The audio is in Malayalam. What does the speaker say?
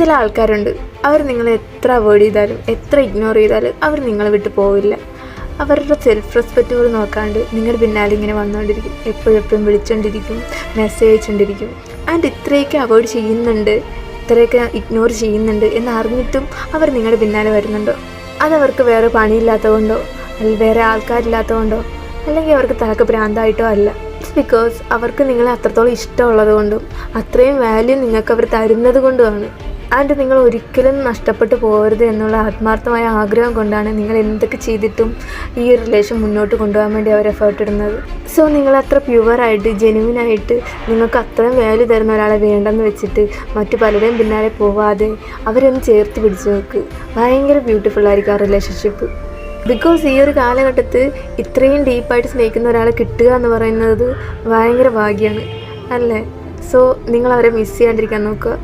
ചില ആൾക്കാരുണ്ട്, അവർ നിങ്ങളെ എത്ര അവോയ്ഡ് ചെയ്താലും എത്ര ഇഗ്നോർ ചെയ്താലും അവർ നിങ്ങളെ വിട്ട് പോവില്ല. അവരുടെ സെൽഫ് റെസ്പെക്റ്റ് പോലും നോക്കാണ്ട് നിങ്ങളുടെ പിന്നാലെ ഇങ്ങനെ വന്നുകൊണ്ടിരിക്കും, എപ്പോഴും വിളിച്ചുകൊണ്ടിരിക്കും, മെസ്സേജ് അയച്ചുകൊണ്ടിരിക്കും. ആൻഡ് ഇത്രയൊക്കെ അവോയ്ഡ് ചെയ്യുന്നുണ്ട്, ഇത്രയൊക്കെ ഇഗ്നോർ ചെയ്യുന്നുണ്ട് എന്നറിഞ്ഞിട്ടും അവർ നിങ്ങളുടെ പിന്നാലെ വരുന്നുണ്ടോ? അതവർക്ക് വേറെ പണിയില്ലാത്തതുകൊണ്ടോ, അല്ലെങ്കിൽ വേറെ ആൾക്കാരില്ലാത്തതുകൊണ്ടോ, അല്ലെങ്കിൽ അവർക്ക് തലക്ക് ഭ്രാന്തായിട്ടോ അല്ല. ഇറ്റ്സ് ബിക്കോസ് അവർക്ക് നിങ്ങളെ അത്രത്തോളം ഇഷ്ടമുള്ളത് കൊണ്ടും അത്രയും വാല്യൂ നിങ്ങൾക്ക് അവർ തരുന്നത് കൊണ്ടുമാണ്. ആൻഡ് നിങ്ങൾ ഒരിക്കലും നഷ്ടപ്പെട്ടു പോകരുത് എന്നുള്ള ആത്മാർത്ഥമായ ആഗ്രഹം കൊണ്ടാണ് നിങ്ങൾ എന്തൊക്കെ ചെയ്തിട്ടും ഈ ഒരു റിലേഷൻ മുന്നോട്ട് കൊണ്ടുപോകാൻ വേണ്ടി അവർ എഫേർട്ട് ഇടുന്നത്. സോ നിങ്ങളത്ര പ്യുവറായിട്ട് ജെനുവിനായിട്ട് നിങ്ങൾക്ക് അത്രയും വാല്യൂ തരുന്ന ഒരാളെ വേണ്ടെന്ന് വെച്ചിട്ട് മറ്റു പലരുടെയും പിന്നാലെ പോവാതെ അവരൊന്ന് ചേർത്ത് പിടിച്ച് നോക്ക്. ഭയങ്കര ബ്യൂട്ടിഫുള്ളായിരിക്കും ആ റിലേഷൻഷിപ്പ്. ബിക്കോസ് ഈ ഒരു കാലഘട്ടത്തിൽ ഇത്രയും ഡീപ്പായിട്ട് സ്നേഹിക്കുന്ന ഒരാളെ കിട്ടുക എന്ന് പറയുന്നത് ഭയങ്കര ഭാഗ്യമാണ് അല്ലേ? സോ നിങ്ങളവരെ മിസ് ചെയ്യാണ്ടിരിക്കാൻ നോക്കുക.